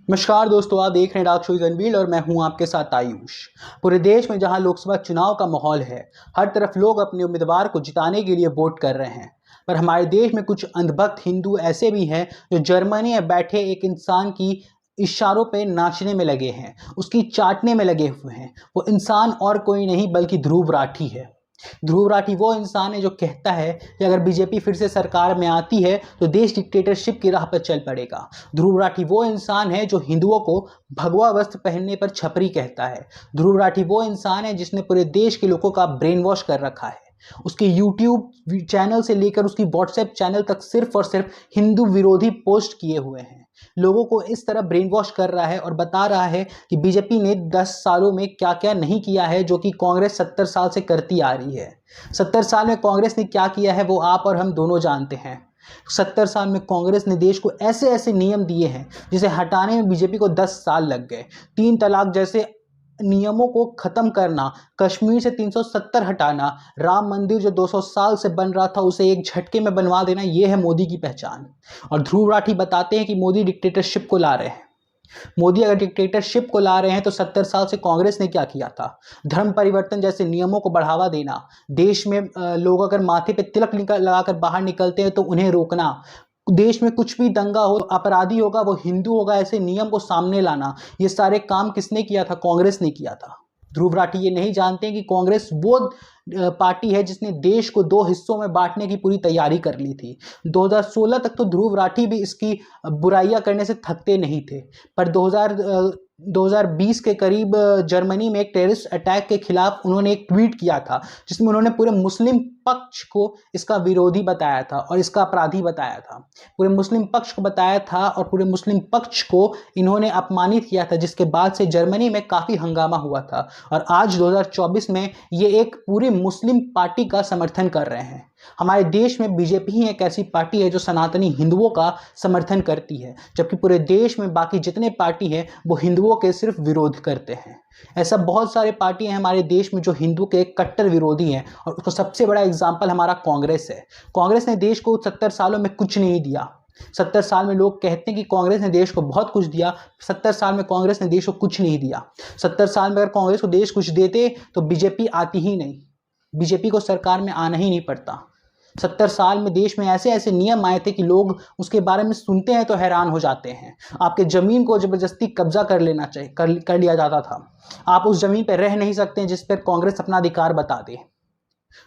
नमस्कार दोस्तों, आप देख रहे हैं डार्क शोज अनवील्ड और मैं हूं आपके साथ आयुष। पूरे देश में जहां लोकसभा चुनाव का माहौल है, हर तरफ लोग अपने उम्मीदवार को जिताने के लिए वोट कर रहे हैं। पर हमारे देश में कुछ अंधभक्त हिंदू ऐसे भी हैं जो जर्मनी में बैठे एक इंसान की इशारों पे नाचने में लगे हैं, उसकी चाटने में लगे हुए हैं। वो इंसान और कोई नहीं बल्कि ध्रुव राठी है। ध्रुव राठी वो इंसान है जो कहता है कि अगर बीजेपी फिर से सरकार में आती है तो देश डिक्टेटरशिप की राह पर चल पड़ेगा। ध्रुव राठी वो इंसान है जो हिंदुओं को भगवा वस्त्र पहनने पर छपरी कहता है। ध्रुव राठी वो इंसान है जिसने पूरे देश के लोगों का ब्रेन वॉश कर रखा है। उसके यूट्यूब चैनल से लेकर उसकी व्हाट्सएप चैनल तक सिर्फ और सिर्फ हिंदू विरोधी पोस्ट किए हुए हैं। लोगों को इस तरह ब्रेन वॉश कर रहा है और बता रहा है कि बीजेपी ने 10 सालों में क्या क्या नहीं किया है जो कि कांग्रेस 70 साल से करती आ रही है। 70 साल में कांग्रेस ने क्या किया है वो आप और हम दोनों जानते हैं। 70 साल में कांग्रेस ने देश को ऐसे ऐसे नियम दिए हैं जिसे हटाने में बीजेपी को 10 साल लग गए। 3 तलाक जैसे नियमों को खत्म करना, कश्मीर से 370 हटाना, राम मंदिर जो 200 साल से बन रहा था उसे एक झटके में बनवा देना, यह है मोदी की पहचान। और ध्रुव राठी बताते हैं कि मोदी डिक्टेटरशिप को ला रहे हैं। मोदी अगर डिक्टेटरशिप को ला रहे हैं तो 70 साल से कांग्रेस ने क्या किया था? धर्म परिवर्तन जैसे नियमों को बढ़ावा देना, देश में लोग अगर माथे पे तिलक लगाकर बाहर निकलते हैं तो उन्हें रोकना, देश में कुछ भी दंगा हो, अपराधी होगा वो हिंदू होगा, ऐसे नियम को सामने लाना, ये सारे काम किसने किया था? कांग्रेस ने किया था। ध्रुव राठी ये नहीं जानते कि कांग्रेस वो पार्टी है जिसने देश को 2 हिस्सों में बांटने की पूरी तैयारी कर ली थी। 2016 तक तो ध्रुव राठी भी इसकी बुराइयां करने से थकते नहीं थे, पर 2020 के करीब जर्मनी में एक टेररिस्ट अटैक के खिलाफ उन्होंने एक ट्वीट किया था जिसमें उन्होंने पूरे मुस्लिम पक्ष को इसका विरोधी बताया था और इसका अपराधी बताया था। पूरे मुस्लिम पक्ष को बताया था और पूरे मुस्लिम पक्ष को इन्होंने अपमानित किया था, जिसके बाद से जर्मनी में काफ़ी हंगामा हुआ था। और आज 2024 में ये एक पूरी मुस्लिम पार्टी का समर्थन कर रहे हैं। हमारे देश में बीजेपी ही एक ऐसी पार्टी है जो सनातनी हिंदुओं का समर्थन करती है, जबकि पूरे देश में बाकी जितने पार्टी हैं वो हिंदुओं के सिर्फ विरोध करते हैं। ऐसा बहुत सारे पार्टी हैं हमारे देश में जो हिंदू के कट्टर विरोधी हैं, और उसका सबसे बड़ा एग्जाम्पल हमारा कांग्रेस है। कांग्रेस ने देश को 70 सालों में कुछ नहीं दिया। 70 साल में लोग कहते हैं कि कांग्रेस ने देश को बहुत कुछ दिया। 70 साल में कांग्रेस ने देश को कुछ नहीं दिया। 70 साल में अगर कांग्रेस को देश कुछ देते तो बीजेपी आती ही नहीं, बीजेपी को सरकार में आना ही नहीं पड़ता। 70 साल में देश में ऐसे ऐसे नियम आए थे कि लोग उसके बारे में सुनते हैं तो हैरान हो जाते हैं। आपके ज़मीन को ज़बरदस्ती कब्जा कर लेना चाहिए, कर लिया जाता था। आप उस ज़मीन पर रह नहीं सकते जिस पर कांग्रेस अपना अधिकार बता दे।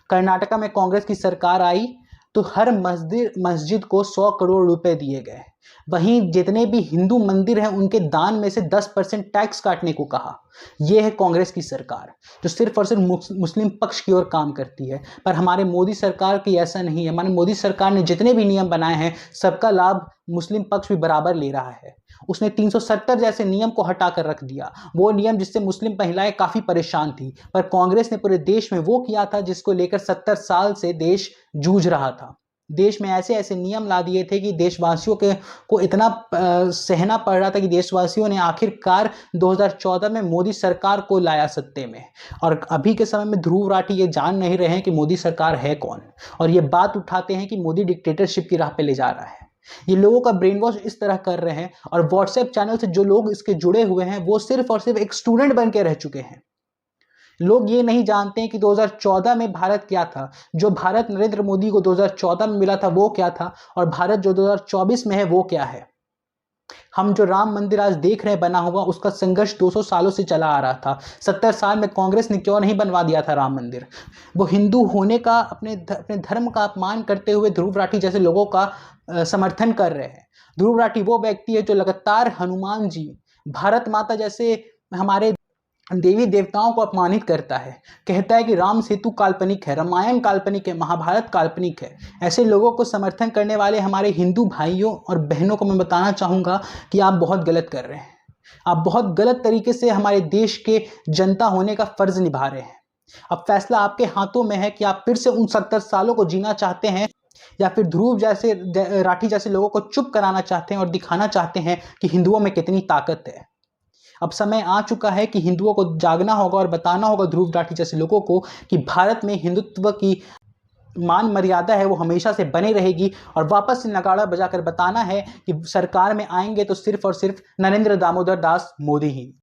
कर्नाटका में कांग्रेस की सरकार आई तो हर मस्जिद को 100 करोड़ रुपए दिए गए। वहीं जितने भी हिंदू मंदिर हैं उनके दान में से 10% टैक्स काटने को कहा। यह है कांग्रेस की सरकार जो सिर्फ और सिर्फ मुस्लिम पक्ष की ओर काम करती है। पर हमारे मोदी सरकार की ऐसा नहीं है। हमारे मोदी सरकार ने जितने भी नियम बनाए हैं सबका लाभ मुस्लिम पक्ष भी बराबर ले रहा है। उसने 370 जैसे नियम को हटा कर रख दिया, वो नियम जिससे मुस्लिम महिलाएं काफ़ी परेशान थी। पर कांग्रेस ने पूरे देश में वो किया था जिसको लेकर 70 साल से देश जूझ रहा था। देश में ऐसे ऐसे नियम ला दिए थे कि देशवासियों को इतना सहना पड़ रहा था कि देशवासियों ने आखिरकार 2014 में मोदी सरकार को लाया सत्ते में। और अभी के समय में ध्रुव राठी ये जान नहीं रहे हैं कि मोदी सरकार है कौन, और ये बात उठाते हैं कि मोदी डिक्टेटरशिप की राह पे ले जा रहा है। ये लोगों का ब्रेन वॉश इस तरह कर रहे हैं, और व्हाट्सएप चैनल से जो लोग इसके जुड़े हुए हैं वो सिर्फ और सिर्फ एक स्टूडेंट बन के रह चुके हैं। लोग ये नहीं जानते हैं कि 2014 में भारत क्या था। जो भारत नरेंद्र मोदी को 2014 में मिला था वो क्या था, और भारत जो 2024 में है वो क्या है। हम जो राम मंदिर आज देख रहे हैं बना हुआ, उसका संघर्ष 200 सालों से चला आ रहा था। 70 साल में कांग्रेस ने क्यों नहीं बनवा दिया था राम मंदिर? वो हिंदू होने का, अपने धर्म का अपमान करते हुए ध्रुव राठी जैसे लोगों का समर्थन कर रहे हैं। ध्रुव राठी वो व्यक्ति है जो लगातार हनुमान जी, भारत माता जैसे हमारे देवी देवताओं को अपमानित करता है। कहता है कि राम सेतु काल्पनिक है, रामायण काल्पनिक है, महाभारत काल्पनिक है। ऐसे लोगों को समर्थन करने वाले हमारे हिंदू भाइयों और बहनों को मैं बताना चाहूँगा कि आप बहुत गलत कर रहे हैं। आप बहुत गलत तरीके से हमारे देश के जनता होने का फर्ज निभा रहे हैं। अब फैसला आपके हाथों में है कि आप फिर से उन 70 सालों को जीना चाहते हैं, या फिर ध्रुव जैसे राठी जैसे लोगों को चुप कराना चाहते हैं और दिखाना चाहते हैं कि हिंदुओं में कितनी ताकत है। अब समय आ चुका है कि हिंदुओं को जागना होगा और बताना होगा ध्रुव राठी जैसे लोगों को कि भारत में हिंदुत्व की मान मर्यादा है वो हमेशा से बनी रहेगी और वापस से नगाड़ा बजाकर बताना है कि सरकार में आएंगे तो सिर्फ और सिर्फ नरेंद्र दामोदर दास मोदी ही।